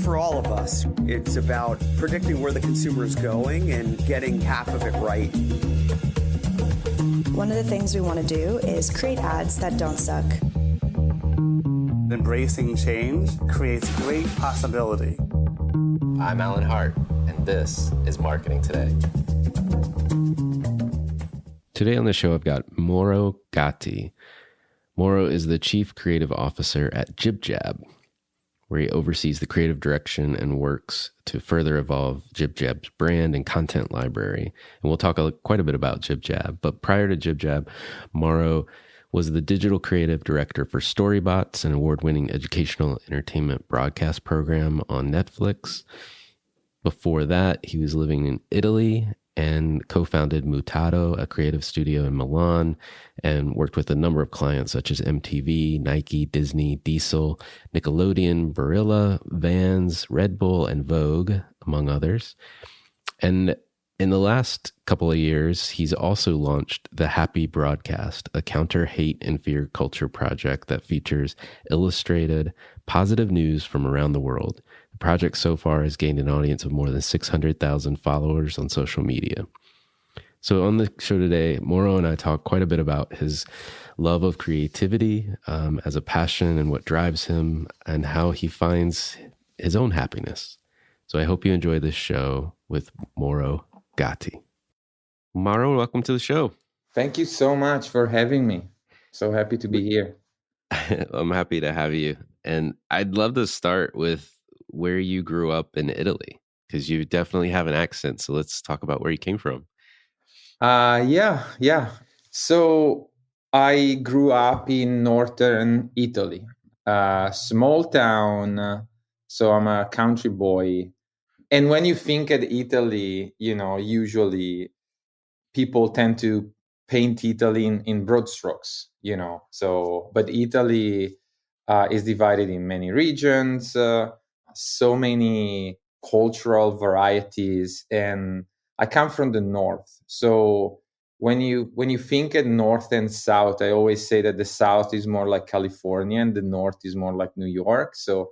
for all of us. It's about predicting where the consumer is going and getting half of it right. One of the things we want to do is create ads that don't suck. Embracing change creates great possibility. I'm Alan Hart, and this is Marketing Today. Today on the show, I've got Mauro Gatti. Mauro is the Chief Creative Officer at JibJab, where he oversees the creative direction and works to further evolve JibJab's brand and content library. And we'll talk quite a bit about JibJab. But prior to JibJab, Mauro was the digital creative director for Storybots, an award-winning educational entertainment broadcast program on Netflix. Before that, he was living in Italy and co-founded Mutato, a creative studio in Milan, and worked with a number of clients such as MTV, Nike, Disney, Diesel, Nickelodeon, Barilla, Vans, Red Bull, and Vogue, among others. And in the last couple of years, he's also launched The Happy Broadcast, a counter-hate and fear culture project that features illustrated, positive news from around the world. The project so far has gained an audience of more than 600,000 followers on social media. So on the show today, Mauro and I talk quite a bit about his love of creativity as a passion and what drives him and how he finds his own happiness. So I hope you enjoy this show with Mauro Gatti. Mauro, welcome to the show. Thank you so much for having me. So happy to be here. I'm happy to have you. And I'd love to start with where you grew up in Italy, because you definitely have an accent. So let's talk about where you came from. Yeah. So I grew up in northern Italy, a small town. So I'm a country boy. And when you think at Italy, usually people tend to paint Italy in broad strokes, but Italy is divided in many regions, so many cultural varieties. And I come from the north. So when you think at north and south, I always say that the south is more like California and the north is more like New York. So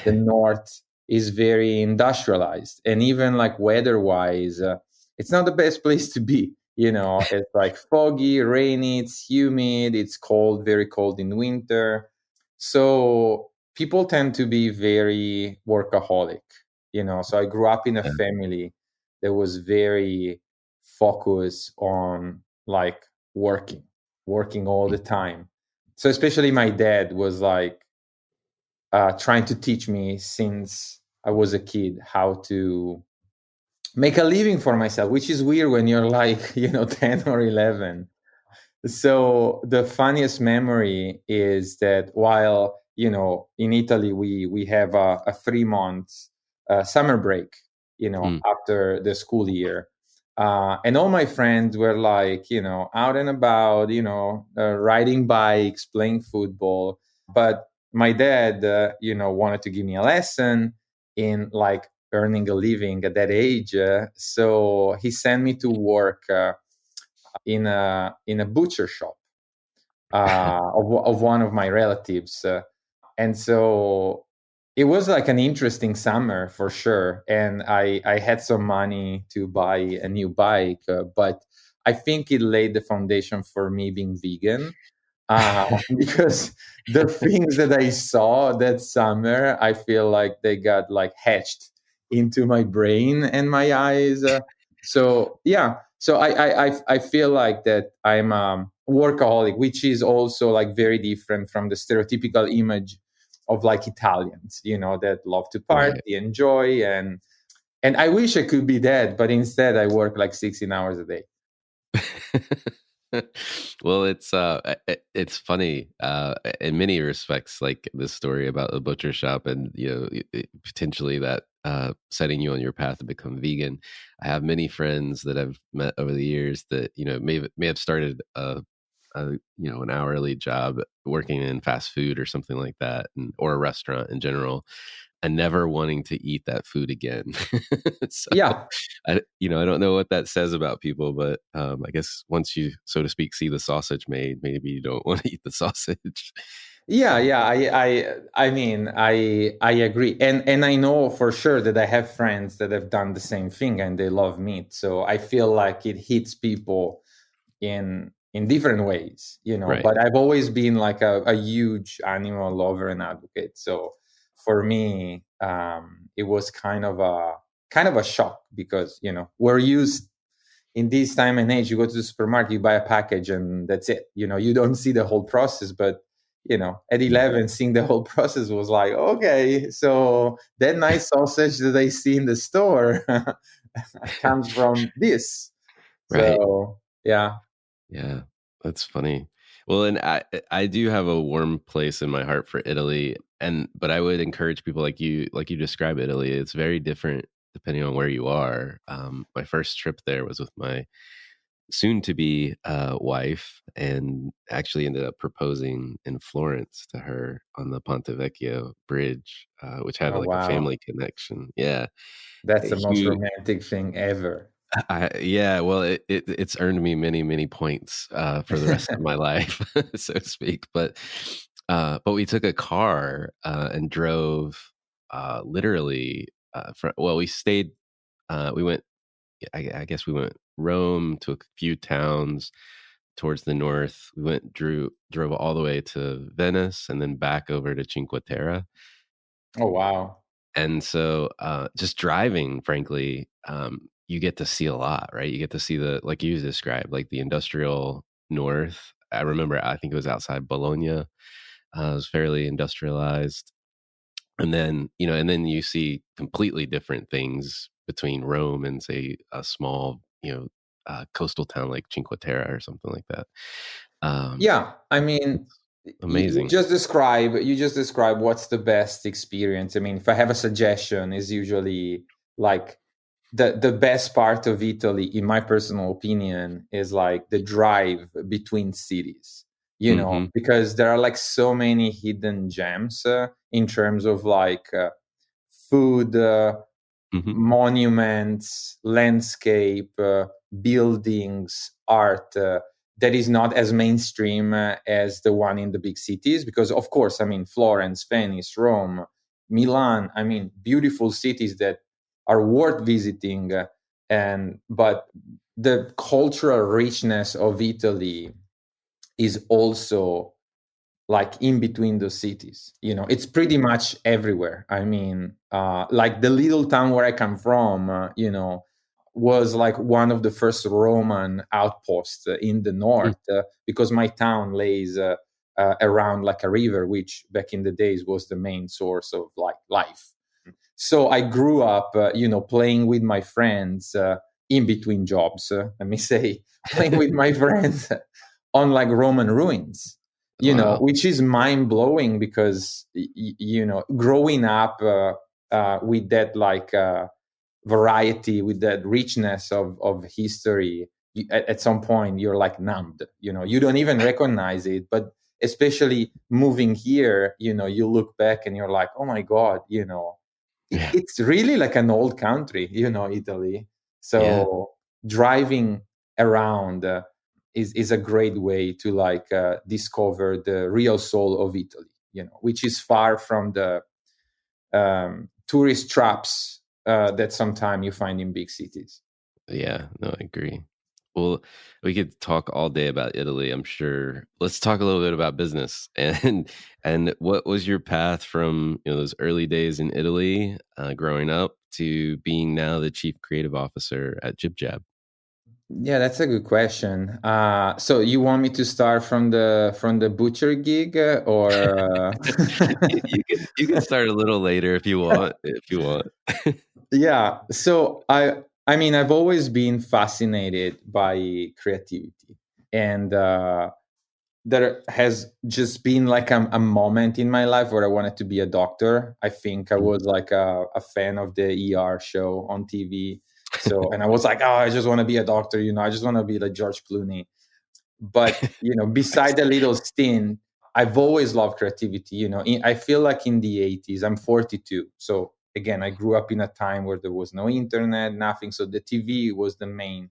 the north is very industrialized, and even like weather-wise, it's not the best place to be. It's like foggy, rainy, it's humid, it's cold, very cold in winter. So people tend to be very workaholic, So I grew up in a family that was very focused on like working all the time. So especially my dad was like trying to teach me since I was a kid how to make a living for myself, which is weird when you're like, 10 or 11. So the funniest memory is that while, in Italy, we have a 3-month summer break, after the school year. And all my friends were like, out and about, riding bikes, playing football. But my dad, wanted to give me a lesson in like earning a living at that age. So he sent me to work in a butcher shop of one of my relatives. And so it was like an interesting summer for sure. And I had some money to buy a new bike, but I think it laid the foundation for me being vegan. Because the things that I saw that summer, I feel like they got like hatched into my brain and my eyes. So I feel like that I'm a workaholic, which is also like very different from the stereotypical image of like Italians, that love to party, enjoy, and I wish I could be that, but instead I work like 16 hours a day. Well, it's funny in many respects, like this story about the butcher shop and potentially that setting you on your path to become vegan. I have many friends that I've met over the years that may have started an hourly job working in fast food or something like that, or a restaurant in general, and never wanting to eat that food again. So, yeah. I don't know what that says about people, but I guess once you, so to speak, see the sausage made, maybe you don't want to eat the sausage. Yeah. I mean, I agree, and I know for sure that I have friends that have done the same thing and they love meat. So I feel like it hits people in different ways, Right. But I've always been like a huge animal lover and advocate. So for me, it was kind of a shock because we're used in this time and age. You go to the supermarket, you buy a package, and that's it. You don't see the whole process, but at 11, seeing the whole process was like, okay, so that nice sausage that I see in the store comes from this. Right. So yeah. Yeah, that's funny. Well, and I do have a warm place in my heart for Italy, but I would encourage people like you describe Italy. It's very different depending on where you are. My first trip there was with my soon to be wife, and actually ended up proposing in Florence to her on the Ponte Vecchio Bridge, which had Oh like a wow, family connection. Yeah, that's the most huge. romantic thing ever. Yeah, well, it's earned me many, many points for the rest of my life, so to speak. But we took a car and drove literally. We stayed. We went. I guess we went Rome to a few towns towards the north. We drove all the way to Venice and then back over to Cinque Terre. Oh wow. And so, just driving, frankly, you get to see a lot, right? You get to see like you described, like the industrial north. I remember, I think it was outside Bologna. It was fairly industrialized. And then you see completely different things between Rome and, say, a small, coastal town like Cinque Terre or something like that. Yeah, I mean, It's you amazing. just describe what's the best experience. I mean, if I have a suggestion, is usually like the best part of Italy, in my personal opinion, is like the drive between cities. Hmm. Because there are like so many hidden gems in terms of like food, Hmm. monuments, landscape, buildings, art that is not as mainstream as the one in the big cities. Because, of course, I mean, Florence, Venice, Rome, Milan, I mean, beautiful cities that are worth visiting. But the cultural richness of Italy is also like in between those cities. It's pretty much everywhere. I mean, like the little town where I come from, was like one of the first Roman outposts in the north, because my town lays around like a river, which back in the days was the main source of like life. So I grew up, playing with my friends in between jobs. Let me say, playing with my friends on like Roman ruins, Wow. which is mind blowing because growing up with that like variety, with that richness of history, at some point you're like numbed. You don't even recognize it, but especially moving here, you look back and you're like, oh my god, Yeah. it's really like an old country, Italy. Yeah. So driving around is a great way to like discover the real soul of Italy, which is far from the tourist traps that sometimes you find in big cities. Yeah, no, I agree. Well, we could talk all day about Italy, I'm sure. Let's talk a little bit about business and what was your path from, those early days in Italy, growing up, to being now the chief creative officer at JibJab? Yeah, that's a good question. So you want me to start from the butcher gig or? You can start a little later if you want. If you want. Yeah. So I mean, I've always been fascinated by creativity, and there has just been like a moment in my life where I wanted to be a doctor. I think I was like a fan of the ER show on TV. So, and I was like, oh, I just want to be a doctor. I just want to be like George Clooney. But beside the little stint, I've always loved creativity. I feel like in the 80s, I'm 42, so again, I grew up in a time where there was no internet, nothing. So the TV was the main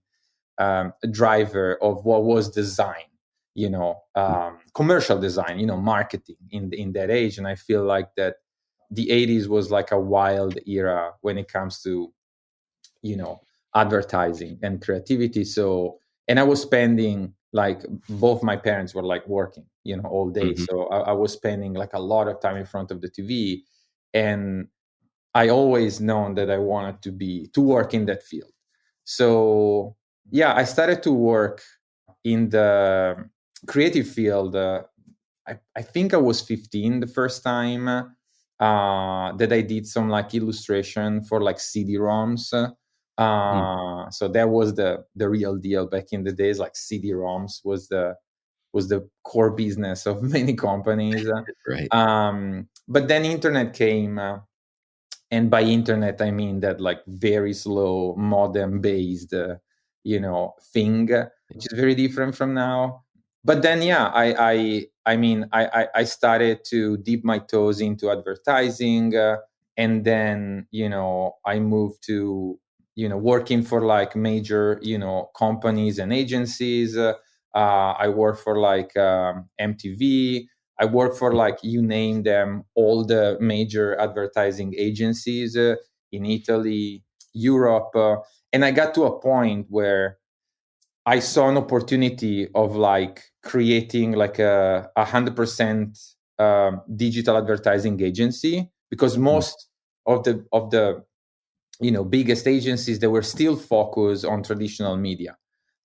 driver of what was design. commercial design, marketing in that age. And I feel like that the 80s was like a wild era when it comes to, advertising and creativity. So, and I was spending, like, both my parents were like working, all day. Mhm. So I was spending like a lot of time in front of the TV, and I always known that I wanted to work in that field. So yeah, I started to work in the creative field. I think I was 15 the first time that I did some like illustration for like CD-ROMs. So that was the real deal back in the days. Like CD-ROMs was the core business of many companies. Right. But then internet came. And by internet, I mean that like very slow modem based, thing, which is very different from now. But then, yeah, I started to dip my toes into advertising, and then, I moved to, working for like major, companies and agencies. I worked for like MTV. I work for like, you name them, all the major advertising agencies in Italy, Europe. And I got to a point where I saw an opportunity of like creating like a 100% digital advertising agency, because most of the biggest agencies, they were still focused on traditional media,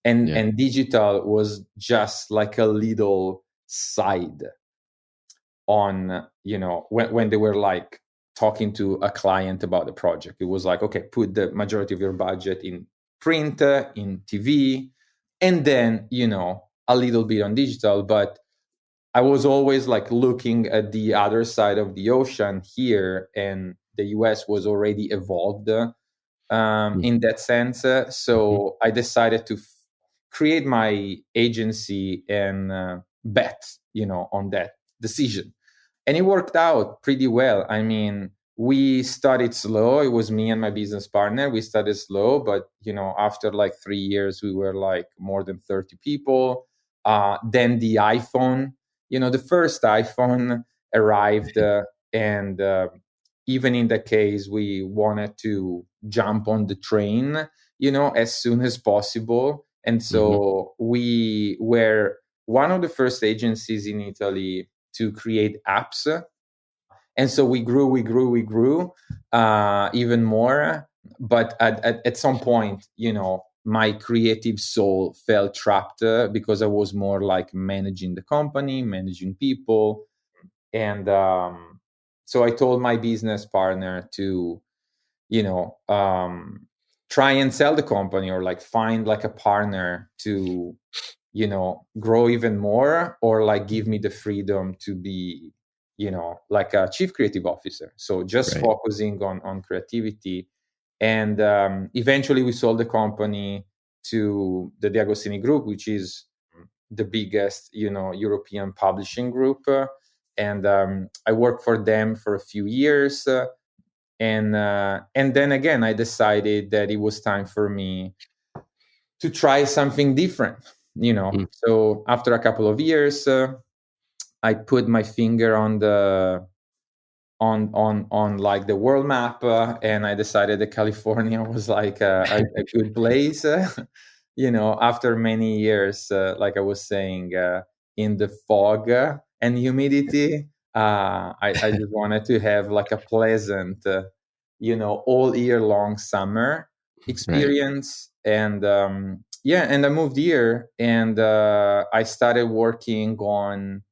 and digital was just like a little side on, when they were like talking to a client about the project. It was like, okay, put the majority of your budget in print, in TV, and then, a little bit on digital. But I was always like looking at the other side of the ocean here, and the US was already evolved in that sense. So I decided to create my agency and bet, on that decision. And it worked out pretty well. I mean, we started slow. It was me and my business partner. We started slow, but after like 3 years, we were like more than 30 people. Then the iPhone, the first iPhone arrived, and even in that case, we wanted to jump on the train, as soon as possible. And so we were one of the first agencies in Italy to create apps. And so we grew even more. But at some point, my creative soul felt trapped because I was more like managing the company, managing people. And so I told my business partner to, try and sell the company, or like find like a partner to, grow even more, or like give me the freedom to be, like a chief creative officer. So just focusing on creativity. And eventually we sold the company to the De Agostini Group, which is the biggest, European publishing group. And I worked for them for a few years. And then again, I decided that it was time for me to try something different, So after a couple of years, I put my finger on like the world map, and I decided that California was like a good place. After many years, like I was saying, in the fog and humidity, I just wanted to have like a pleasant, all year long summer experience. And and I moved here, and I started working on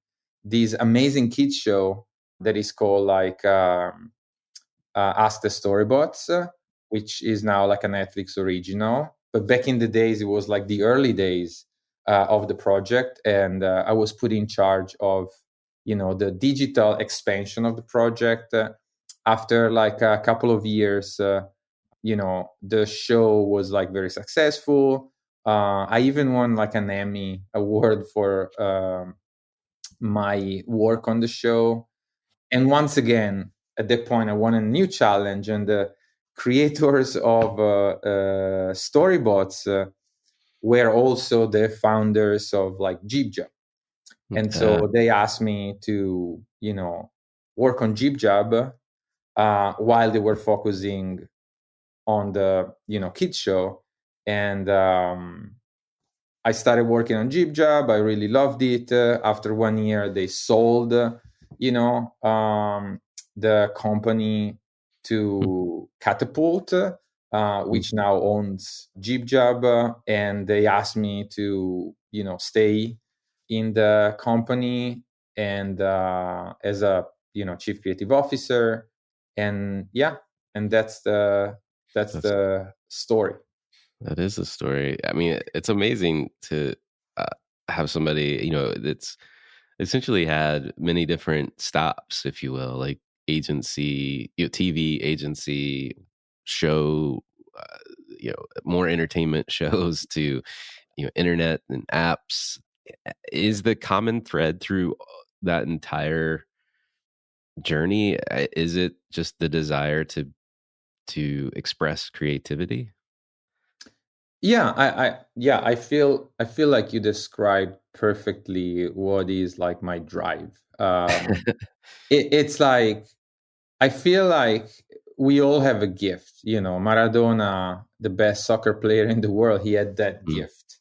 this amazing kids show that is called like Ask the Storybots, which is now like a Netflix original. But back in the days, it was like the early days of the project, and I was put in charge of, the digital expansion of the project. After like a couple of years, the show was like very successful. I even won like an Emmy award for my work on the show. And once again, at that point, I wanted a new challenge, and the creators of Storybots were also the founders of like JibJab. And so they asked me to, work on JibJab while they were focusing on the, kids show. And I started working on JibJab. I really loved it. After 1 year, they sold, the company to Catapult, which now owns JibJab. And they asked me to, stay in the company and as a, chief creative officer. And and that's the story. That is a story. I mean, it's amazing to have somebody, that's essentially had many different stops, if you will, like agency, TV agency, show, more entertainment shows to, internet and apps. Is the common thread through that entire journey, is it just the desire to express creativity? I feel like you described perfectly what is like my drive. It's like, I feel like we all have a gift. Maradona, the best soccer player in the world, he had that gift.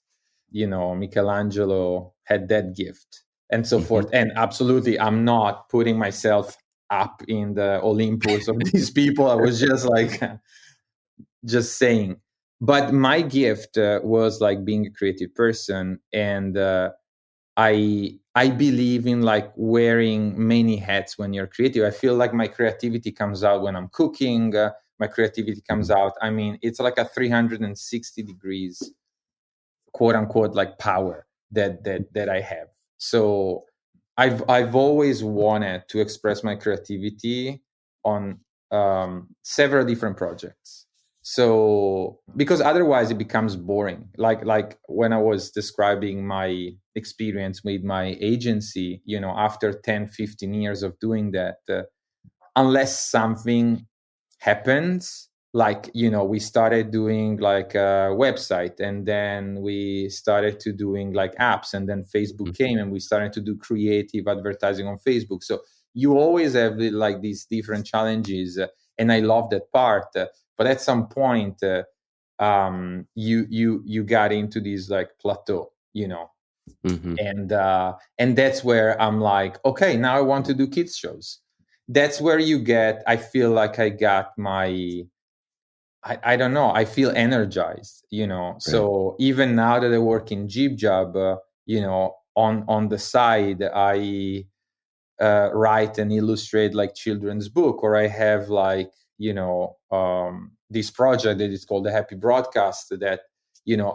Michelangelo had that gift, and so forth. And absolutely, I'm not putting myself up in the Olympus of these people. I was just like, just saying. But my gift was like being a creative person, and I believe in like wearing many hats when you're creative. I feel like my creativity comes out when I'm cooking. My creativity comes out. I mean, it's like a 360 degrees, quote unquote, like power that I have. So I've always wanted to express my creativity on several different projects. So because otherwise it becomes boring. Like when I was describing my experience with my agency, after 10, 15 years of doing that, unless something happens, like, we started doing like a website, and then we started to doing like apps, and then Facebook came and we started to do creative advertising on Facebook. So you always have like these different challenges, and I love that part. But at some point, you got into this like plateau, and that's where I'm like, okay, now I want to do kids shows. That's where I feel like I got my, I don't know, I feel energized, Right. So even now that I work in JibJab, on the side, I write and illustrate like children's book, or I have like, this project that is called the Happy Broadcast that,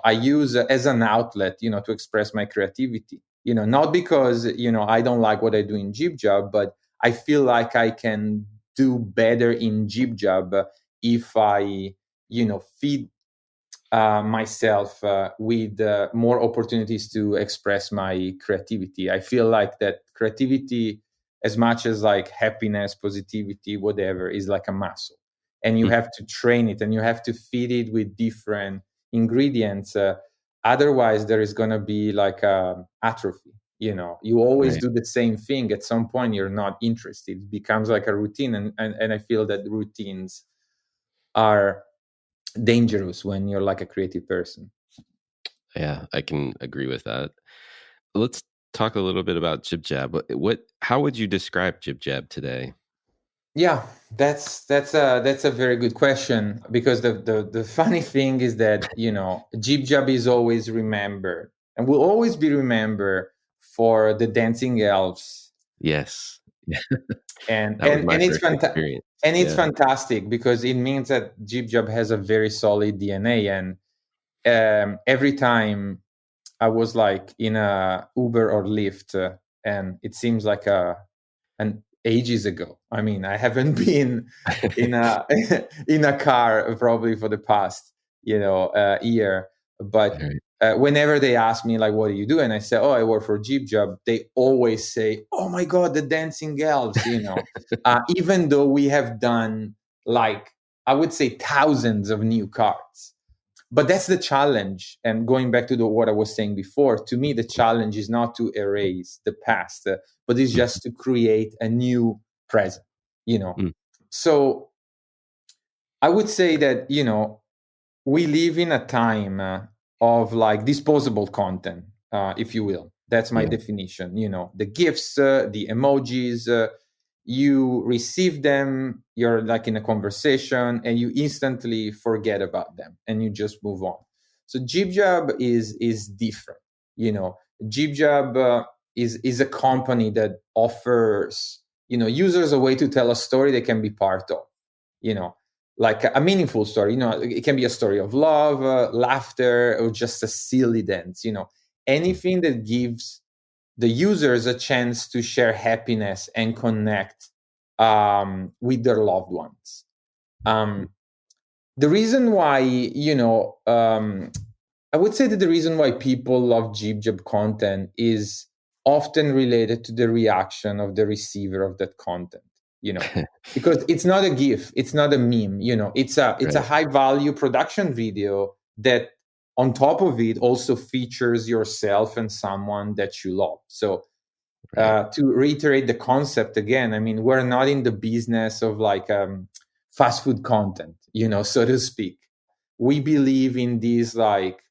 I use as an outlet, to express my creativity, not because, I don't like what I do in JibJab, but I feel like I can do better in JibJab if I, feed myself with more opportunities to express my creativity. I feel like that creativity, as much as like happiness, positivity, whatever, is like a muscle, and you have to train it and you have to feed it with different ingredients. Otherwise, there is going to be like atrophy. You always do the same thing. At some point, you're not interested. It becomes like a routine, and I feel that routines are dangerous when you're like a creative person. Yeah, I can agree with that. Let's talk a little bit about JibJab. How would you describe JibJab today? Yeah, that's a very good question, because the funny thing is that, JibJab is always remembered and will always be remembered for the dancing elves. Yes. and it's fantastic. And it's fantastic because it means that JibJab has a very solid DNA. And every time I was like in a Uber or Lyft, and it seems like an ages ago. I mean, I haven't been in a car probably for the past year. But whenever they ask me like, what do you do? And I say, oh, I work for JibJab. They always say, oh my God, the dancing elves, even though we have done like, I would say, thousands of new cards. But that's the challenge. And going back to what I was saying before, to me, the challenge is not to erase the past, but it's just to create a new present, So I would say that, we live in a time of like disposable content, if you will. That's my definition. The gifs, the emojis, you receive them, you're like in a conversation, and you instantly forget about them and you just move on. So JibJab is different. JibJab is a company that offers users a way to tell a story they can be part of. Like a meaningful story. It can be a story of love, laughter, or just a silly dance. Anything that gives the users a chance to share happiness and connect with their loved ones. The reason why, I would say that the reason why people love JibJab content is often related to the reaction of the receiver of that content. Because it's not a GIF, it's not a meme. It's a high value production video that on top of it also features yourself and someone that you love. So to reiterate the concept again, I mean, we're not in the business of like fast food content, so to speak. We believe in this like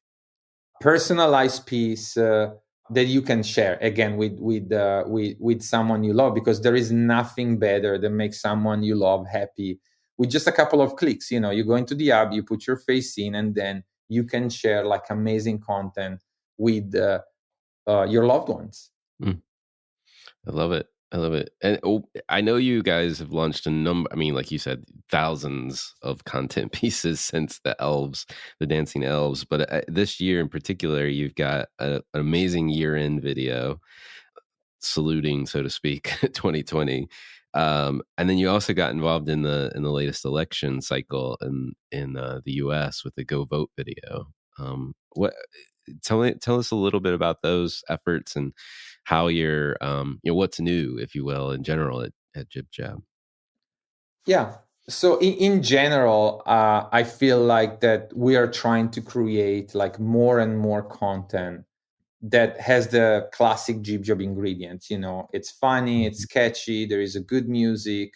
personalized piece that you can share again with someone you love, because there is nothing better than make someone you love happy with just a couple of clicks. You go into the app, you put your face in, and then you can share like amazing content with your loved ones. I love it. And I know you guys have launched a number, I mean, like you said, thousands of content pieces since the dancing elves. But this year in particular, you've got an amazing year-end video saluting, so to speak, 2020. And then you also got involved in the latest election cycle in the US with the Go Vote video. Tell us a little bit about those efforts and how you're what's new, if you will, in general at JibJab. Yeah. So in general, I feel like that we are trying to create like more and more content that has the classic JibJab ingredients. It's funny, it's catchy, there is a good music,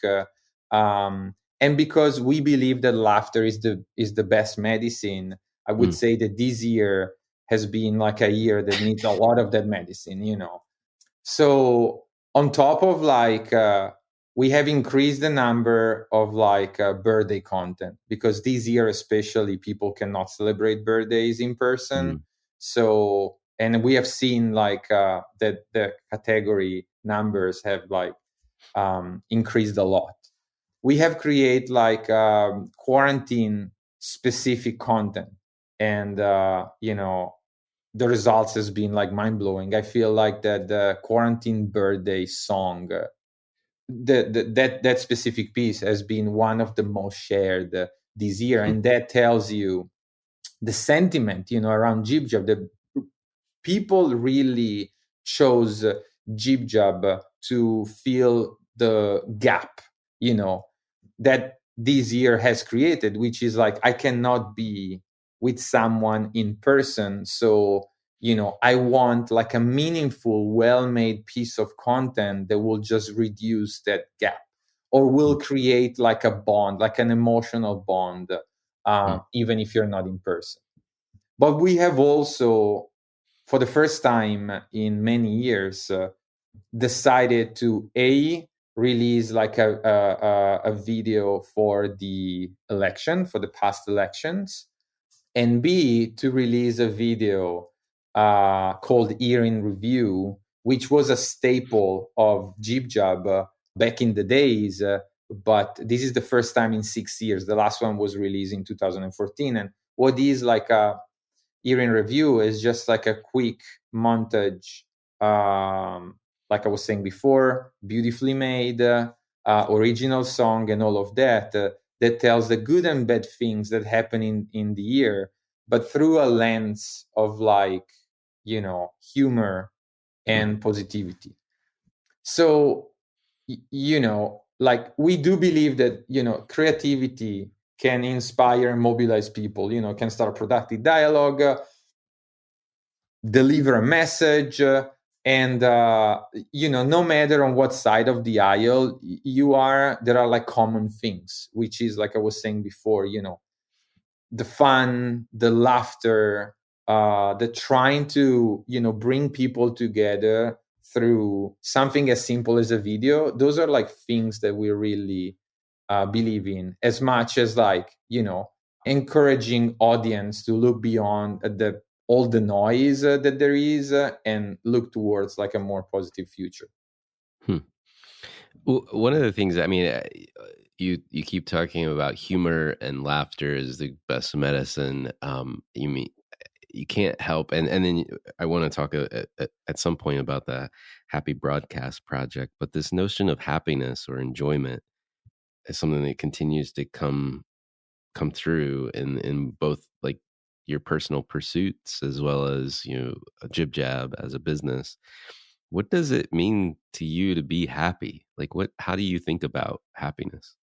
and because we believe that laughter is the best medicine, I would say that this year has been like a year that needs a lot of that medicine. So on top of like we have increased the number of like birthday content, because this year especially people cannot celebrate birthdays in person. So, and we have seen like that the category numbers have like increased a lot. We have created like quarantine specific content, and the results has been like mind-blowing. I feel like that the quarantine birthday song, that specific piece has been one of the most shared this year, and that tells you the sentiment around JibJab, that people really chose JibJab to fill the gap that this year has created, which is like, I cannot be with someone in person, so I want like a meaningful, well-made piece of content that will just reduce that gap, or will create like a bond, like an emotional bond, even if you're not in person. But we have also, for the first time in many years, decided to release like a video for the election, for the past elections, and B, to release a video called Year in Review, which was a staple of JibJab back in the days. But this is the first time in 6 years. The last one was released in 2014. And what is like a Year in Review is just like a quick montage, like I was saying before, beautifully made, original song and all of that, that tells the good and bad things that happen in the year, but through a lens of like, humor and positivity. So, like we do believe that, creativity can inspire and mobilize people, can start a productive dialogue, deliver a message, and no matter on what side of the aisle you are, there are like common things, which is like I was saying before, the fun, the laughter, the trying to bring people together through something as simple as a video. Those are like things that we really believe in, as much as like encouraging audience to look beyond all the noise that there is, and look towards like a more positive future. One of the things, I mean, you keep talking about humor and laughter is the best medicine. You can't help, and then I want to talk at some point about the Happy Broadcast Project, but this notion of happiness or enjoyment is something that continues to come through in both like your personal pursuits as well as JibJab as a business. What does it mean to you to be happy? Like how do you think about happiness?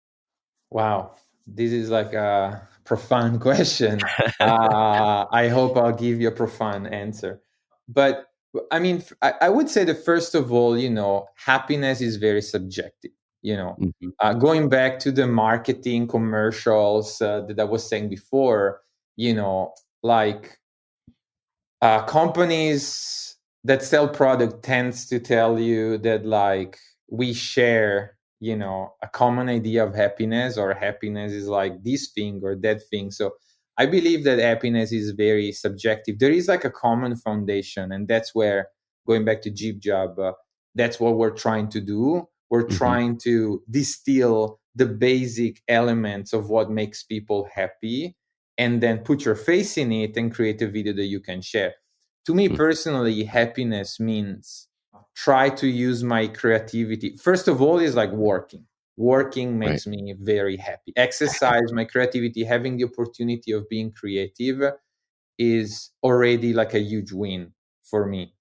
Wow, this is like a profound question. I hope I'll give you a profound answer. But I mean, I would say that first of all, happiness is very subjective. Going back to the marketing commercials that I was saying before, like companies that sell product tends to tell you that like we share a common idea of happiness, or happiness is like this thing or that thing. So I believe that happiness is very subjective. There is like a common foundation, and that's where, going back to JibJab, that's what we're trying to do. We're trying to distill the basic elements of what makes people happy, and then put your face in it and create a video that you can share. To me personally, happiness means try to use my creativity. First of all, is like working makes me very happy. Exercise my creativity, having the opportunity of being creative is already like a huge win for me.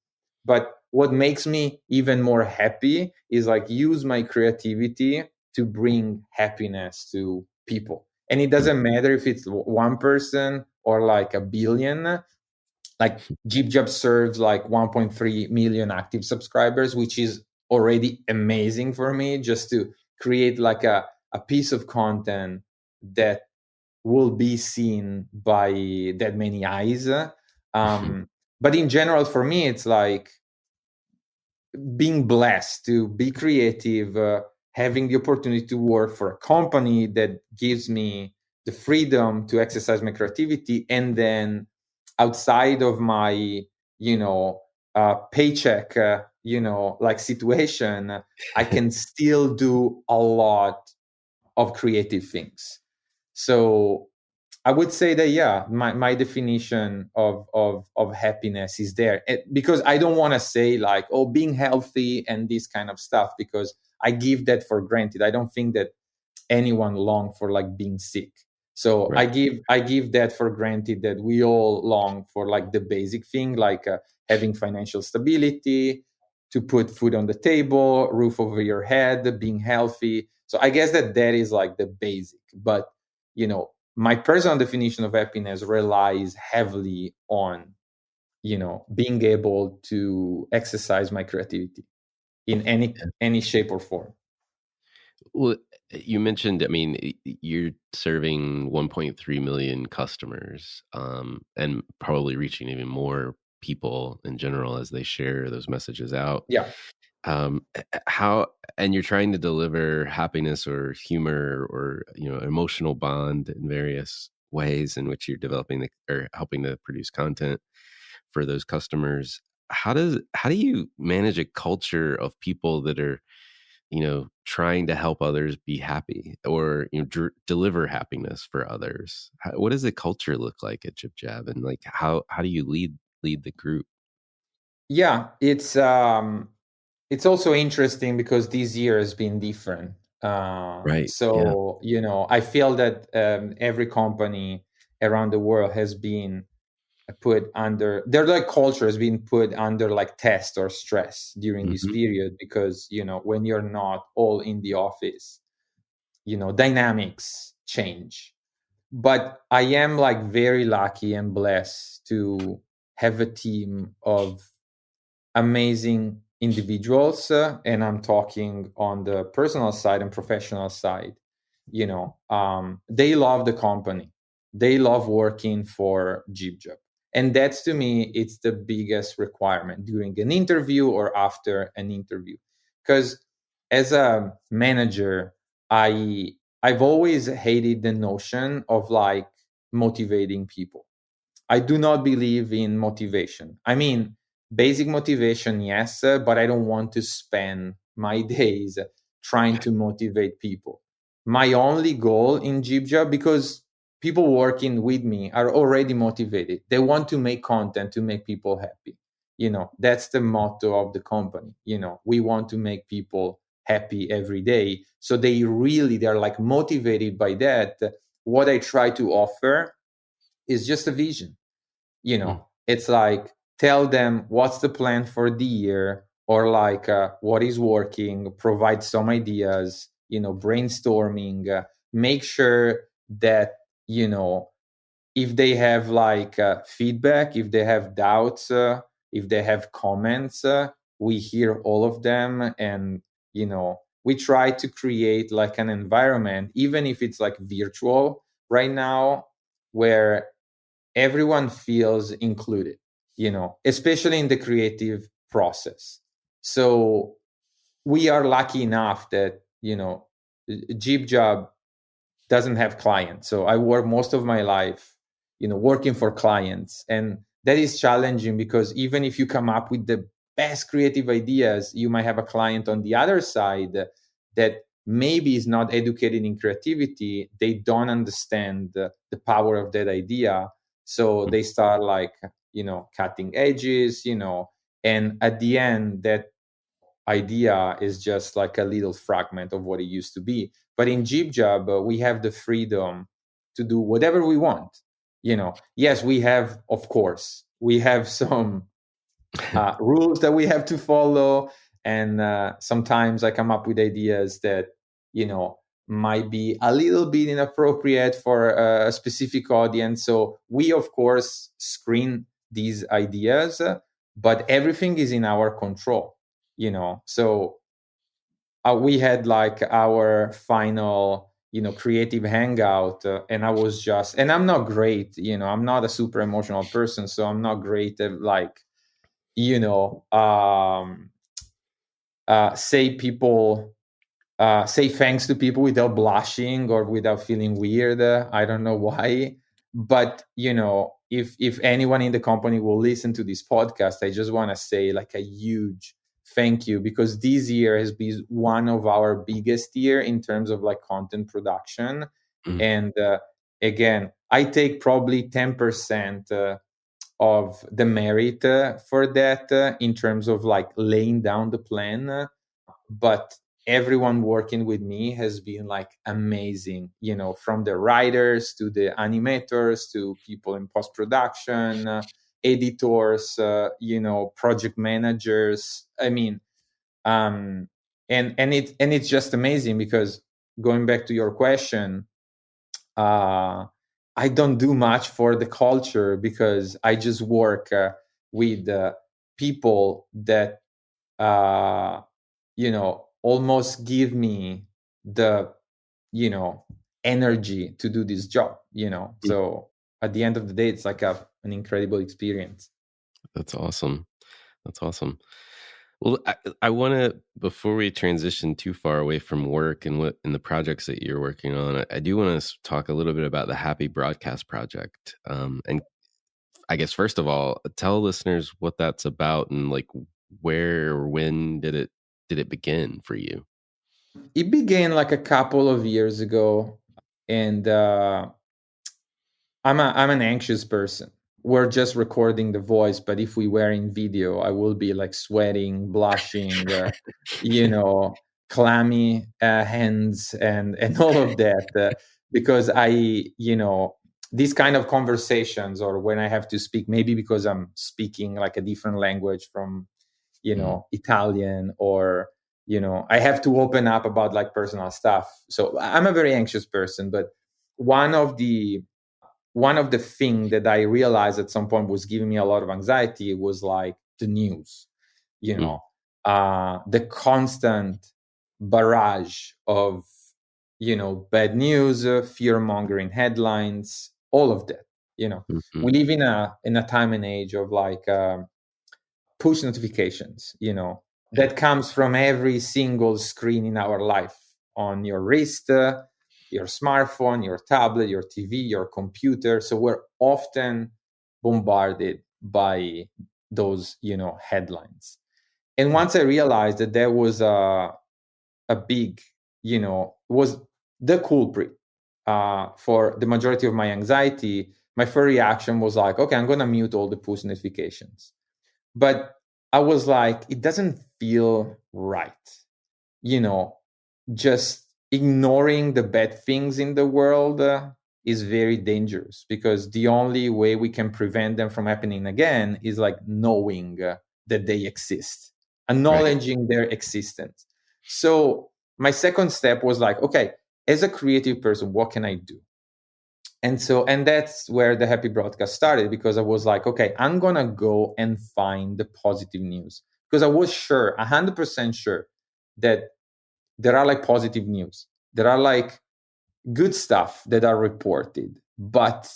But what makes me even more happy is like use my creativity to bring happiness to people. And it doesn't matter if it's one person or like a billion. Like JibJab serves like 1.3 million active subscribers, which is already amazing for me, just to create like a piece of content that will be seen by that many eyes. But in general, for me, it's like being blessed to be creative, having the opportunity to work for a company that gives me the freedom to exercise my creativity, and then outside of my paycheck like situation, I can still do a lot of creative things. So I would say that my definition of happiness is there, because I don't want to say like, oh, being healthy and this kind of stuff, because I give that for granted. I don't think that anyone long for like being sick. So I give that for granted, that we all long for like the basic thing, like having financial stability, to put food on the table, roof over your head, being healthy. So I guess that is like the basic. But my personal definition of happiness relies heavily on being able to exercise my creativity in any shape or form. Well, you mentioned, I mean, you're serving 1.3 million customers, and probably reaching even more people in general as they share those messages out. Yeah. And you're trying to deliver happiness or humor or emotional bond in various ways in which you're developing or helping to produce content for those customers. How do you manage a culture of people that are trying to help others be happy, or deliver happiness for others? What does the culture look like at JibJab, and like how do you lead the group? Yeah, it's also interesting because this year has been different. So I feel that every company around the world has been put under, their culture has been put under like test or stress during this period, because when you're not all in the office, dynamics change. but I am like very lucky and blessed to have a team of amazing individuals, and I'm talking on the personal side and professional side. They love the company, they love working for JibJab, and that's, to me, it's the biggest requirement during an interview or after an interview. Because as a manager, I've always hated the notion of like motivating people. I do not believe in motivation. I mean, basic motivation, yes, but I don't want to spend my days trying to motivate people. My only goal in JibJab, because people working with me are already motivated. They want to make content to make people happy. That's the motto of the company. We want to make people happy every day. So they're like motivated by that. What I try to offer is just a vision. It's like, tell them what's the plan for the year, or like what is working, provide some ideas, brainstorming, make sure that, if they have like feedback, if they have doubts, if they have comments, we hear all of them. And we try to create like an environment, even if it's like virtual right now, where everyone feels included, especially in the creative process. So we are lucky enough that, JibJab doesn't have clients. So I work most of my life, working for clients. And that is challenging, because even if you come up with the best creative ideas, you might have a client on the other side that maybe is not educated in creativity. They don't understand the power of that idea. So they start like, cutting edges, and at the end, that idea is just like a little fragment of what it used to be. But in JibJab, we have the freedom to do whatever we want. Yes, we have, of course, we have some rules that we have to follow. And sometimes I come up with ideas that, might be a little bit inappropriate for a specific audience. So we, of course, screen these ideas, but everything is in our control. So we had like our final, creative hangout, and I was just, and I'm not great, I'm not a super emotional person, so I'm not great at like, say thanks to people without blushing or without feeling weird. I don't know why, but if anyone in the company will listen to this podcast, I just want to say like a huge thank you, because this year has been one of our biggest year in terms of like content production. And again, I take probably 10% of the merit for that, in terms of like laying down the plan. But everyone working with me has been like amazing, from the writers to the animators to people in post-production, editors, project managers. I mean, and it's just amazing, because going back to your question, I don't do much for the culture, because I just work with people that almost give me the energy to do this job. So at the end of the day, it's like an incredible experience. That's awesome. Well, I want to, before we transition too far away from work and the projects that you're working on, I do want to talk a little bit about the Happy Broadcast Project. And I guess, first of all, tell listeners what that's about, and like where or when did it begin for you? It began like a couple of years ago, and I'm an anxious person. We're just recording the voice, but if we were in video, I will be like sweating, blushing, clammy hands, and all of that, because these kind of conversations, or when I have to speak, maybe because I'm speaking like a different language from Italian, or I have to open up about like personal stuff. So I'm a very anxious person. But one of the thing that I realized at some point was giving me a lot of anxiety was like the news, the constant barrage of, bad news, fear-mongering headlines, all of that. We live in a time and age of like push notifications, that comes from every single screen in our life, on your wrist, your smartphone, your tablet, your TV, your computer. So we're often bombarded by those, headlines. And once I realized that there was a big, was the culprit for the majority of my anxiety, my first reaction was like, okay, I'm going to mute all the push notifications. But I was like, it doesn't feel right, just ignoring the bad things in the world is very dangerous, because the only way we can prevent them from happening again is like knowing that they exist, acknowledging their existence. So my second step was like, okay, as a creative person, what can I do? And that's where the Happy Broadcast started, because I was like, okay, I'm going to go and find the positive news, because I was sure, 100% sure, that there are like positive news. There are like good stuff that are reported, but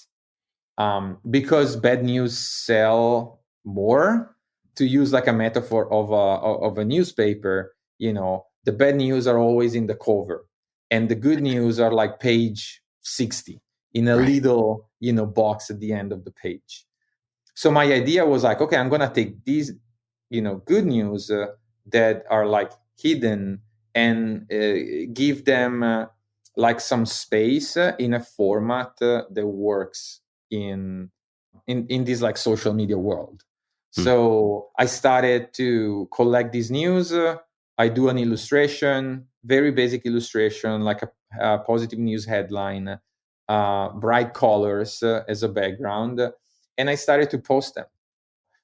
because bad news sell more, to use like a metaphor of a newspaper, the bad news are always in the cover, and the good news are like page 60 in a little, box at the end of the page. So my idea was like, okay, I'm going to take these, good news that are like hidden, and give them like some space in a format that works in this like social media world. So I started to collect this news. I do an illustration, very basic illustration, like a positive news headline, bright colors as a background. And I started to post them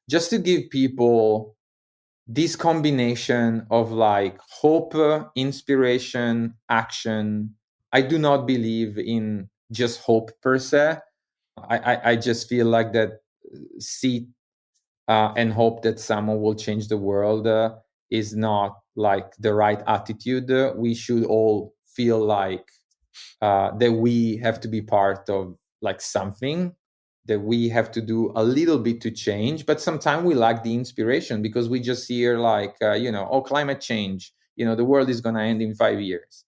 just to give people this combination of like hope, inspiration, action. I do not believe in just hope per se. I just feel like that seed and hope that someone will change the world is not like the right attitude. We should all feel like that we have to be part of like something, that we have to do a little bit to change. But sometimes we lack the inspiration, because we just hear like, climate change, the world is going to end in 5 years.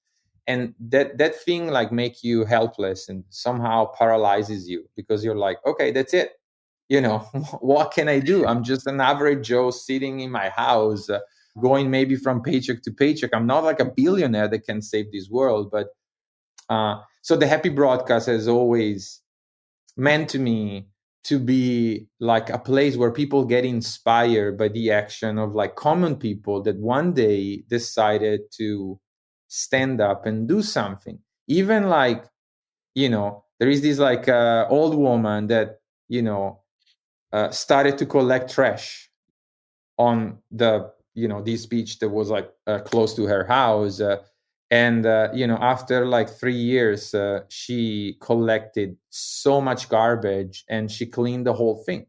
And that thing like make you helpless and somehow paralyzes you, because you're like, okay, that's it. What can I do? I'm just an average Joe sitting in my house, going maybe from paycheck to paycheck. I'm not like a billionaire that can save this world. But so the Happy Broadcast has always meant to me to be like a place where people get inspired by the action of like common people that one day decided to stand up and do something. Even like, there is this like old woman that, started to collect trash on the, this beach that was like close to her house. After like 3 years, she collected so much garbage and she cleaned the whole thing,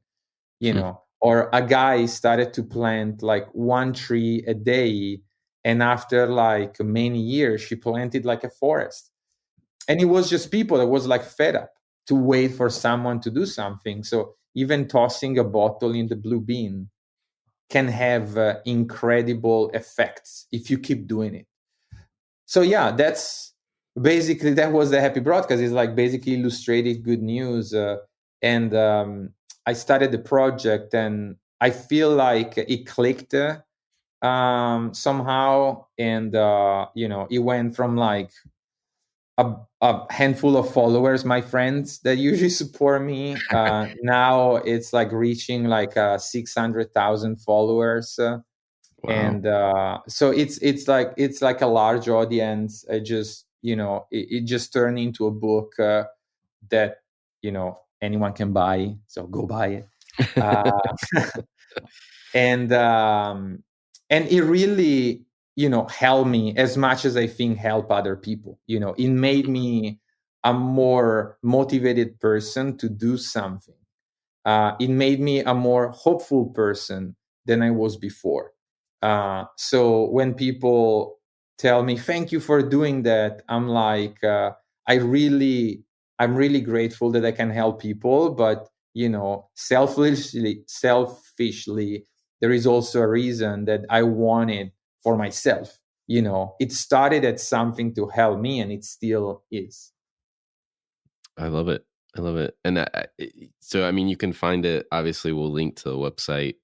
or a guy started to plant like one tree a day. And after like many years, she planted like a forest. And it was just people that was like fed up to wait for someone to do something. So even tossing a bottle in the blue bin can have incredible effects if you keep doing it. So yeah, that was the Happy Broadcast. It's like basically illustrated good news. And I started the project, and I feel like it clicked somehow. And, it went from like a handful of followers, my friends that usually support me. Now it's like reaching like 600,000 followers. Wow. And so it's like a large audience. I just, it just turned into a book that, anyone can buy. So go buy it. And it really, help me as much as I think help other people. It made me a more motivated person to do something. It made me a more hopeful person than I was before. So when people tell me, thank you for doing that, I'm like, I'm really grateful that I can help people. But, selfishly, there is also a reason that I want it for myself. It started as something to help me, and it still is. I love it. I love it. And so, I mean, you can find it. Obviously, we'll link to the website,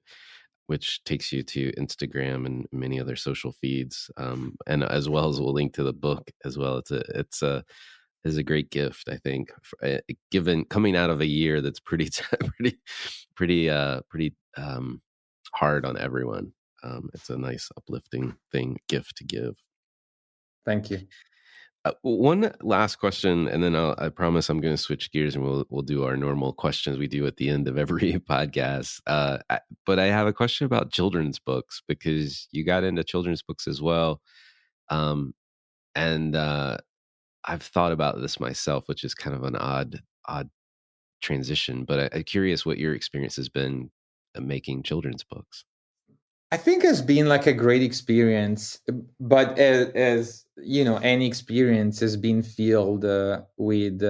which takes you to Instagram and many other social feeds, and as well as we'll link to the book as well. It's a great gift, I think, given coming out of a year that's pretty hard on everyone. It's a nice uplifting gift to give. Thank you. One last question, and then I promise I'm going to switch gears, and we'll do our normal questions we do at the end of every podcast. But I have a question about children's books, because you got into children's books as well, and I've thought about this myself, which is kind of an odd transition. But I'm curious what your experience has been making children's books. I think it's been like a great experience, but as any experience has been filled with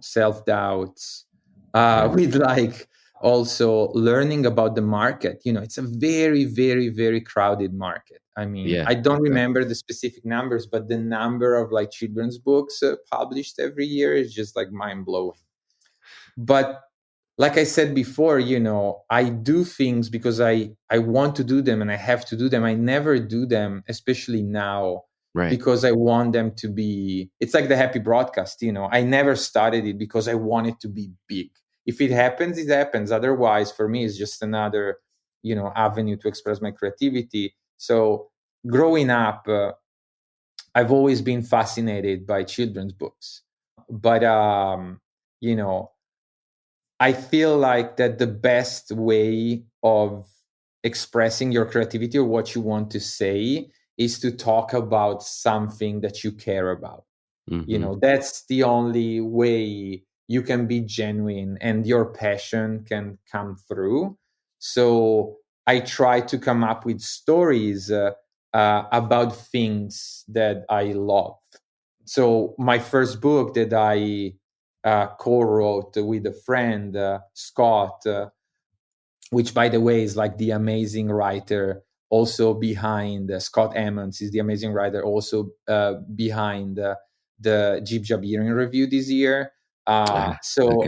self-doubts, with like also learning about the market. It's a very, very, very crowded market. I mean, I don't remember the specific numbers, but the number of like children's books published every year is just like mind blowing. But like I said before, I do things because I want to do them and I have to do them. I never do them, especially now, because I want them to be, it's like the happy broadcast, I never started it because I want it to be big. If it happens, it happens. Otherwise, for me, it's just another, avenue to express my creativity. So growing up, I've always been fascinated by children's books. But, I feel like that the best way of expressing your creativity or what you want to say is to talk about something that you care about. Mm-hmm. That's the only way you can be genuine and your passion can come through. So I try to come up with stories about things that I love. So my first book that I co-wrote with a friend, Scott, which, by the way, is like the amazing writer also behind Scott Emmons is the amazing writer also behind the JibJab Hearing Review this year. Okay.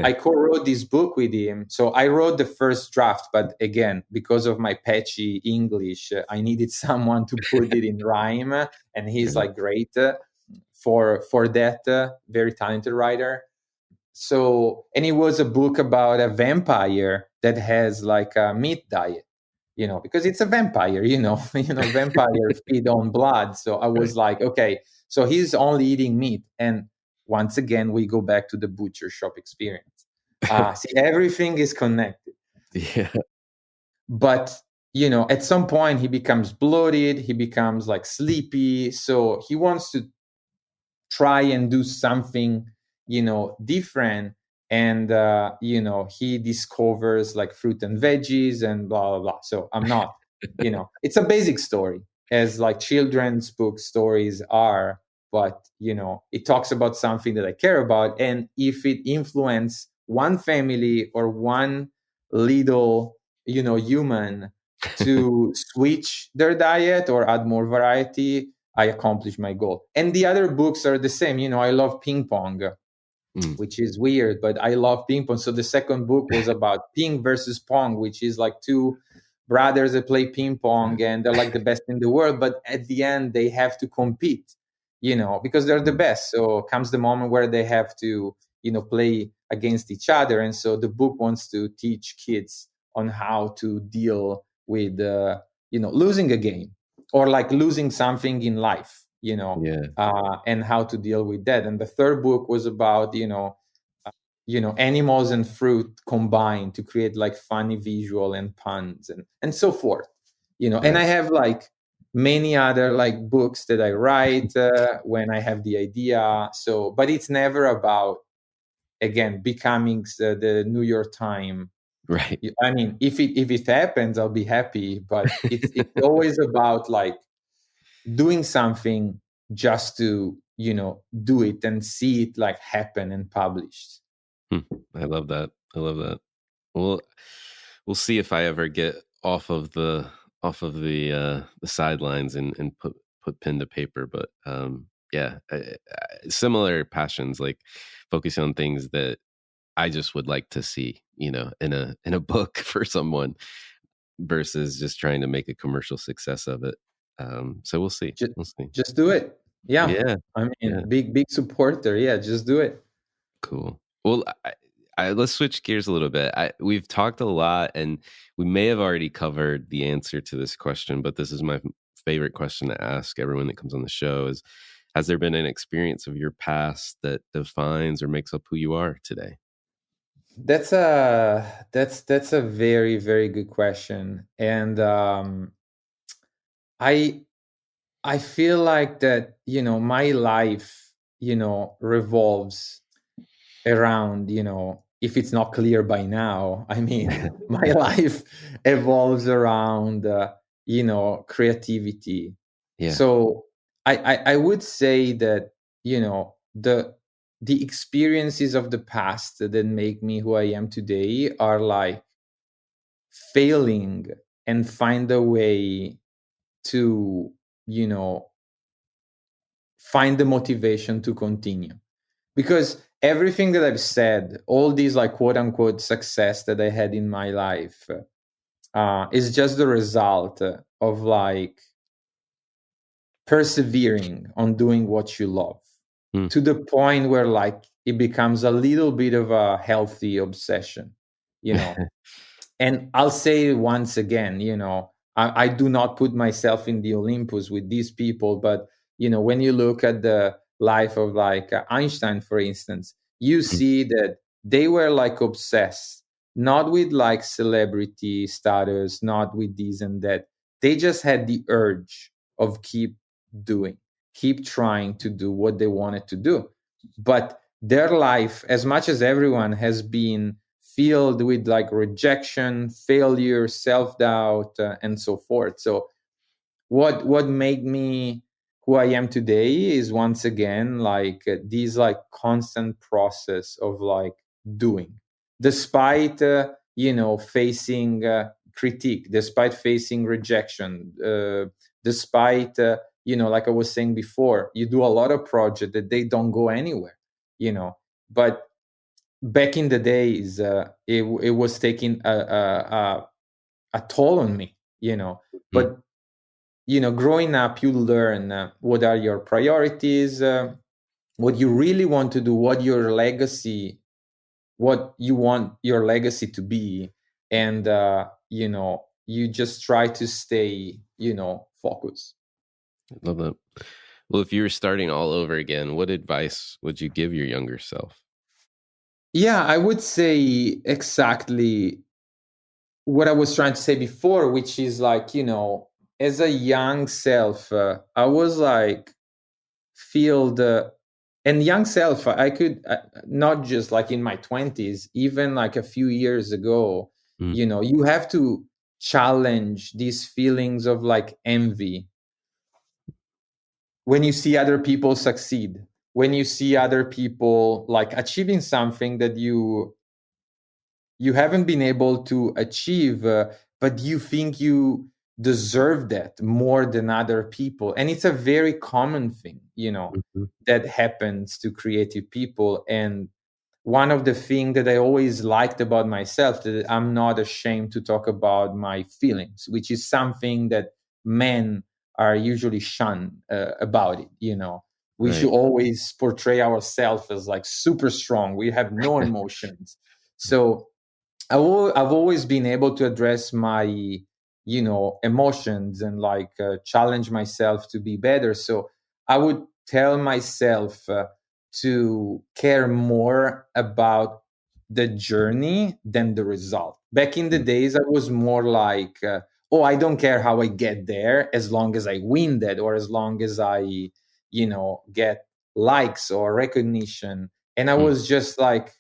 I co-wrote this book with him. So I wrote the first draft, but again, because of my patchy English, I needed someone to put it in rhyme, and he's like great for that, very talented writer. So, and it was a book about a vampire that has like a meat diet, because it's a vampire, vampires feed on blood. So I was like, okay, so he's only eating meat. And once again, we go back to the butcher shop experience. See, everything is connected. Yeah. But, at some point he becomes bloated, he becomes like sleepy. So he wants to try and do something different, and he discovers like fruit and veggies and blah blah blah. So I'm not it's a basic story, as like children's book stories are, but it talks about something that I care about, and if it influences one family or one little human to switch their diet or add more variety, I accomplished my goal. And the other books are the same. I love ping pong, which is weird, but I love ping pong. So the second book was about ping versus pong, which is like two brothers that play ping pong and they're like the best in the world. But at the end, they have to compete, because they're the best. So comes the moment where they have to, play against each other. And so the book wants to teach kids on how to deal with, losing a game, or like losing something in life, and how to deal with that. And the third book was about, animals and fruit combined to create like funny visual and puns and so forth, and I have like many other like books that I write when I have the idea. So, but it's never about, again, becoming the New York Times. Right. I mean, if it happens, I'll be happy. But it's always about like doing something just to do it and see it like happen and published. I love that. I love that. Well, we'll see if I ever get off of the sidelines and put pen to paper. But yeah, similar passions, like focusing on things that I just would like to see, in a book for someone, versus just trying to make a commercial success of it. So we'll see. We'll see. Just do it. Yeah. Yeah. I mean, Yeah. big supporter. Yeah, just do it. Cool. Well, let's switch gears a little bit. We've talked a lot, and we may have already covered the answer to this question, but this is my favorite question to ask everyone that comes on the show: is, has there been an experience of your past that defines or makes up who you are today? That's a very, very good question, and I feel like that my life revolves around, if it's not clear by now, I mean, my life evolves around, creativity. Yeah. So I would say that, the experiences of the past that make me who I am today are like failing and find a way to, find the motivation to continue. Because everything that I've said, all these like quote unquote success that I had in my life, is just the result of like persevering on doing what you love to the point where like it becomes a little bit of a healthy obsession, And I'll say once again, I do not put myself in the Olympus with these people, but when you look at the life of like Einstein, for instance, you see that they were like obsessed, not with like celebrity status, not with this and that. They just had the urge of keep trying to do what they wanted to do. But their life, as much as everyone, has been filled with like rejection, failure, self-doubt, and so forth. So what made me who I am today is once again like these like constant process of like doing, despite facing critique, despite facing rejection, despite like I was saying before, you do a lot of projects that they don't go anywhere, but back in the days, it was taking a toll on me, But growing up, you learn what are your priorities, what you really want to do, what you want your legacy to be, and you just try to stay, focused. I love that. Well, if you were starting all over again, what advice would you give your younger self? Yeah, I would say exactly what I was trying to say before, which is like, as a young self, I was like filled, and young self, I could not just like in my 20s, even like a few years ago, you have to challenge these feelings of like envy when you see other people succeed, when you see other people like achieving something that you haven't been able to achieve, but you think you deserve that more than other people. And it's a very common thing, that happens to creative people. And one of the things that I always liked about myself, that I'm not ashamed to talk about my feelings, which is something that men are usually shunned about it. We Right. should always portray ourselves as like super strong. We have no emotions. So I've always been able to address my, emotions and like challenge myself to be better. So I would tell myself to care more about the journey than the result. Back in the days, I was more like oh, I don't care how I get there as long as I win that, or as long as I, get likes or recognition. And I was just like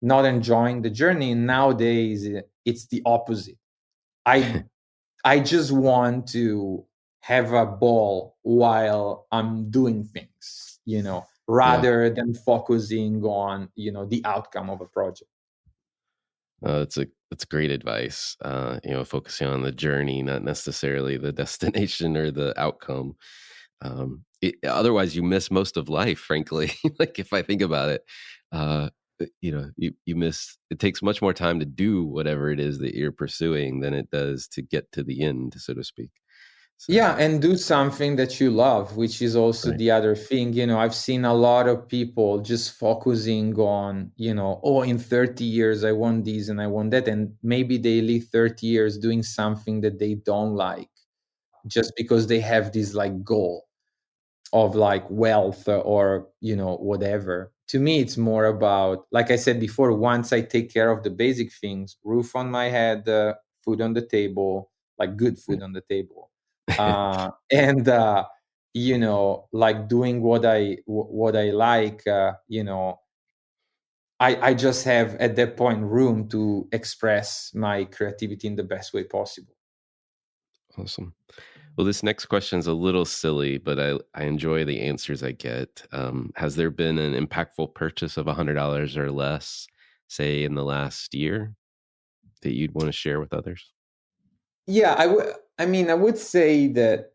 not enjoying the journey. And nowadays it's the opposite. I just want to have a ball while I'm doing things, rather than focusing on, the outcome of a project. That's great advice. Focusing on the journey, not necessarily the destination or the outcome. Otherwise, you miss most of life. Frankly, like if I think about it, you miss. It takes much more time to do whatever it is that you're pursuing than it does to get to the end, so to speak. So, yeah, and do something that you love, which is also right. the other thing. I've seen a lot of people just focusing on, oh, in 30 years, I want this and I want that. And maybe they live 30 years doing something that they don't like just because they have this like goal of like wealth or, whatever. To me, it's more about, like I said before, once I take care of the basic things, roof on my head, food on the table, like good food on the table. And like doing what I like, I just have at that point room to express my creativity in the best way possible. Awesome. Well, this next question is a little silly, but I enjoy the answers I get. Has there been an impactful purchase of $100 or less, say in the last year, that you'd want to share with others? Yeah, I would say that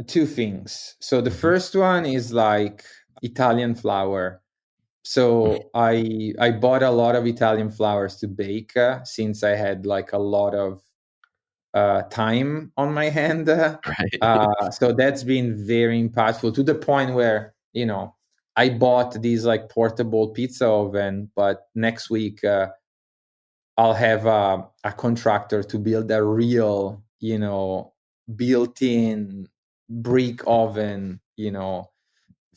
two things. So the first one is like Italian flour. So I bought a lot of Italian flours to bake since I had like a lot of time on my hand. Right. So that's been very impactful to the point where, I bought these like portable pizza oven, but next week I'll have a contractor to build a real, built-in brick oven,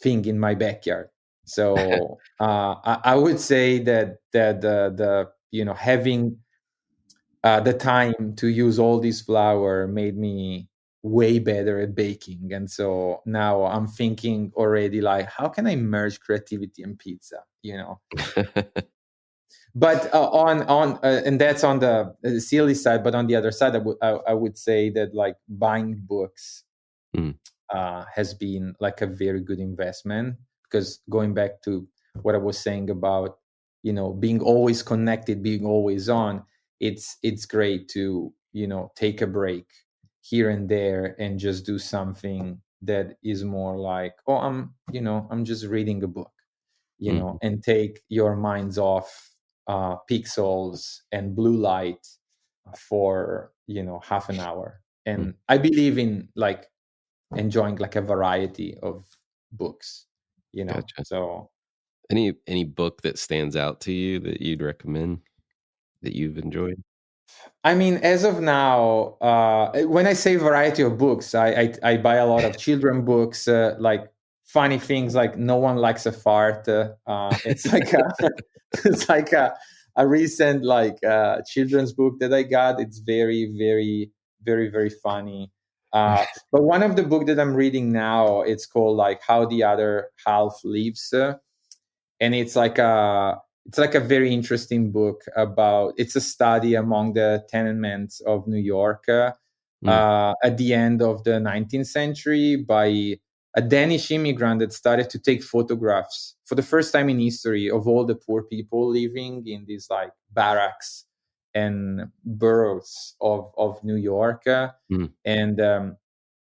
thing in my backyard. So I would say that the having the time to use all this flour made me way better at baking. And so now I'm thinking already like, how can I merge creativity and pizza? But and that's on the silly side. But on the other side, I would say that like buying books has been like a very good investment, because going back to what I was saying about being always connected, being always on, it's great to take a break here and there and just do something that is more like, oh, I'm just reading a book, and take your minds off pixels and blue light for half an hour. And I believe in like enjoying like a variety of books, Gotcha. So Any book that stands out to you that you'd recommend that you've enjoyed? I mean, as of now, when I say variety of books, I buy a lot of children books, like funny things like No One Likes a Fart. It's like it's like a recent like children's book that I got. It's very, very, very, very funny. But one of the book that I'm reading now, it's called like How the Other Half Lives, and it's like a very interesting book about, it's a study among the tenements of New York at the end of the 19th century by a Danish immigrant that started to take photographs for the first time in history of all the poor people living in these like barracks and boroughs of New York. And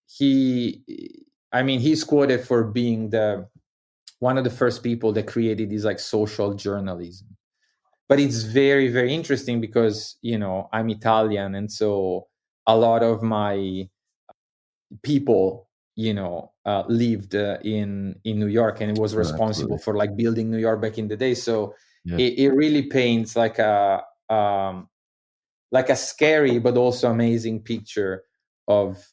he's quoted for being one of the first people that created this like social journalism. But it's very, very interesting because, I'm Italian. And so a lot of my people, lived in New York, and it was responsible for like building New York back in the day. So it really paints like a scary but also amazing picture of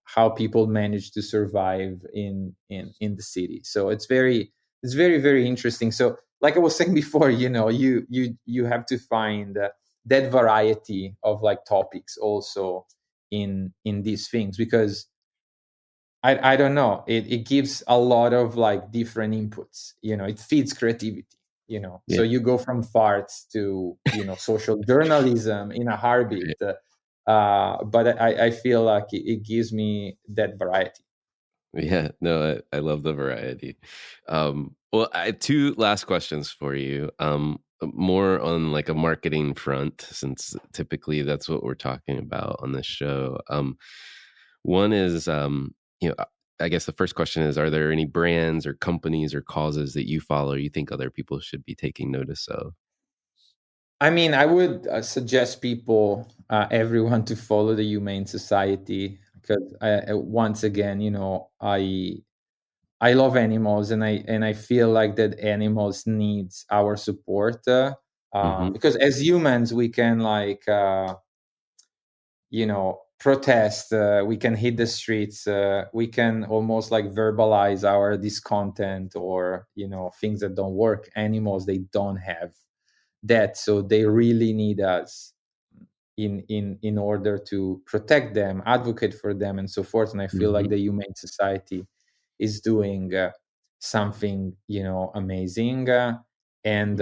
how people manage to survive in the city. So it's very, very interesting. So like I was saying before, you have to find that variety of like topics also in these things, because I don't know, it gives a lot of like different inputs, it feeds creativity, so Yeah. you go from farts to social journalism in a heartbeat. But I feel like it gives me that variety. Yeah, no, I love the variety. Well, I have two last questions for you. More on like a marketing front, since typically that's what we're talking about on this show. One is, I guess the first question is, are there any brands or companies or causes that you follow you think other people should be taking notice of? I mean, I would suggest people, everyone, to follow the Humane Society, because once again, I love animals, and I feel like that animals needs our support, Hmm. because as humans we can like protest, we can hit the streets, we can almost like verbalize our discontent, or things that don't work. Animals, they don't have that, so they really need us in order to protect them, advocate for them, and so forth. And I feel like Hmm. the Humane Society is doing something amazing. And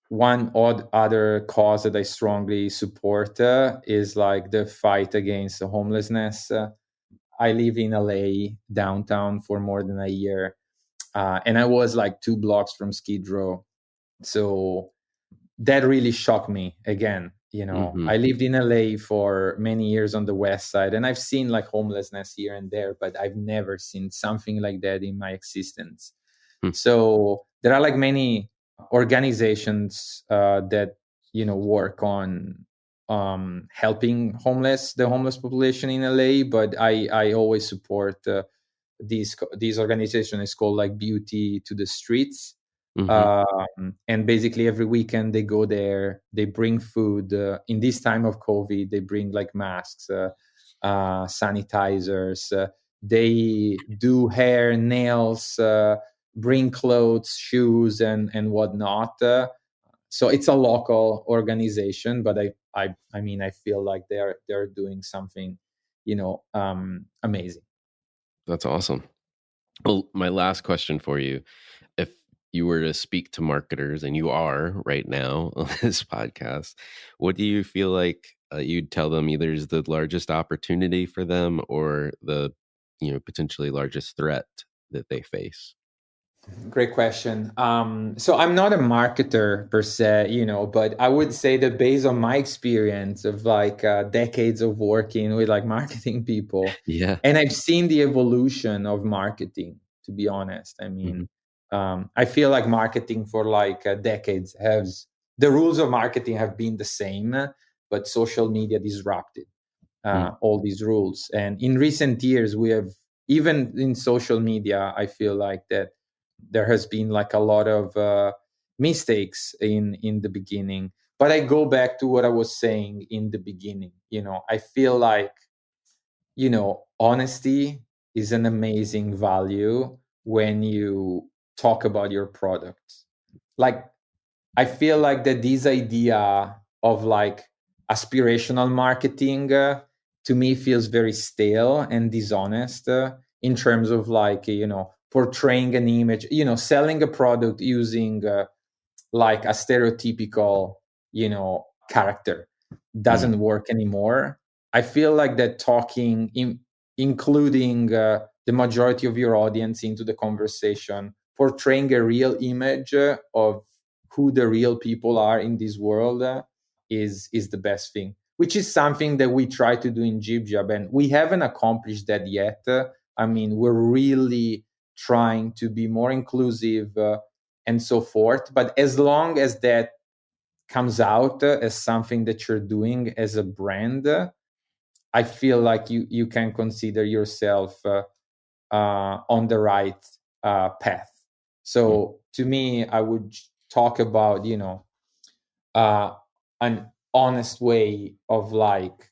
one other cause that I strongly support is like the fight against homelessness. I live in LA downtown for more than a year, and I was like 2 blocks from Skid Row. So that really shocked me again. Hmm. I lived in LA for many years on the west side, and I've seen like homelessness here and there, but I've never seen something like that in my existence. So there are like many organizations that work on helping the homeless population in LA, but I always support these organizations. It's called like Beauty to the Streets. Hmm. And basically every weekend they go there, they bring food. In this time of COVID, they bring like masks, sanitizers. They do hair, nails, bring clothes, shoes, and whatnot. So it's a local organization, but I mean, I feel like they're doing something, amazing. That's awesome. Well, my last question for you: if you were to speak to marketers, and you are right now on this podcast, what do you feel like you'd tell them either is the largest opportunity for them, or the potentially largest threat that they face? Great question. So I'm not a marketer per se, but I would say that based on my experience of like decades of working with like marketing people, Yeah. and I've seen the evolution of marketing, to be honest. I Hmm. mean, I feel like marketing for like decades has the rules of marketing have been the same, but social media disrupted all these rules. And in recent years, we have, even in social media, I feel like that there has been like a lot of mistakes in the beginning. But I go back to what I was saying in the beginning. I feel like honesty is an amazing value when you talk about your product. Like, I feel like that this idea of like aspirational marketing, to me, feels very stale and dishonest, in terms of like, portraying an image, selling a product using like a stereotypical, character doesn't work anymore. I feel like that including the majority of your audience into the conversation, portraying a real image of who the real people are in this world, is the best thing, which is something that we try to do in JibJab, and we haven't accomplished that yet. I mean, we're really trying to be more inclusive, and so forth. But as long as that comes out as something that you're doing as a brand, I feel like you can consider yourself on the right path. So to me, I would talk about an honest way of like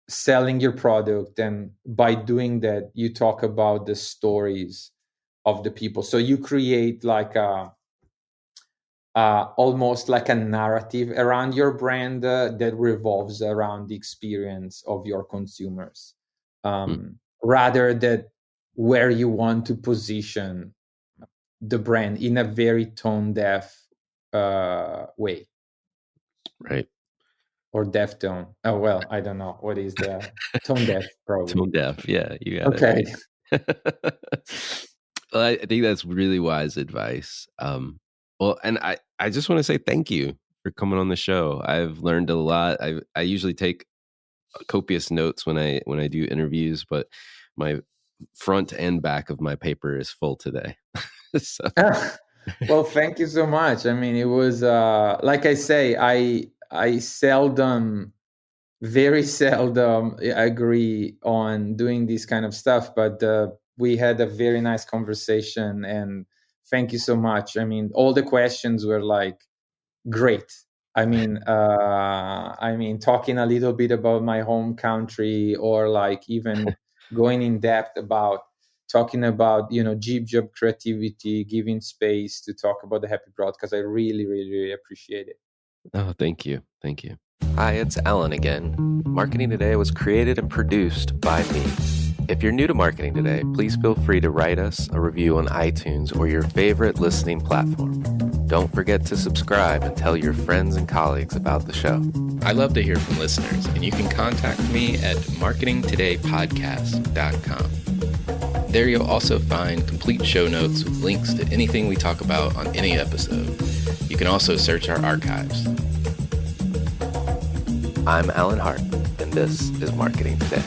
selling your product, and by doing that, you talk about the stories of the people. So you create like almost like a narrative around your brand that revolves around the experience of your consumers, rather than where you want to position the brand in a very tone deaf way. Right. Or deaf tone. Oh, well, I don't know. What is the tone deaf? Probably. Tone deaf. Yeah, you got Okay. it. Well, I think that's really wise advice. Well, and I just want to say thank you for coming on the show. I've learned a lot. I usually take copious notes when I do interviews, but my front and back of my paper is full today. So. Well, thank you so much. I mean, it was like I say, I seldom, very seldom agree on doing this kind of stuff, but we had a very nice conversation, and thank you so much. I mean, all the questions were like great. I mean, talking a little bit about my home country, or like even going in depth about talking about, JibJab creativity, giving space to talk about the Happy Broadcast. I really, really, really appreciate it. Oh, thank you. Thank you. Hi, it's Alan again. Marketing Today was created and produced by me. If you're new to Marketing Today, please feel free to write us a review on iTunes or your favorite listening platform. Don't forget to subscribe and tell your friends and colleagues about the show. I love to hear from listeners, and you can contact me at marketingtodaypodcast.com. There you'll also find complete show notes with links to anything we talk about on any episode. You can also search our archives. I'm Alan Hart, and this is Marketing Today.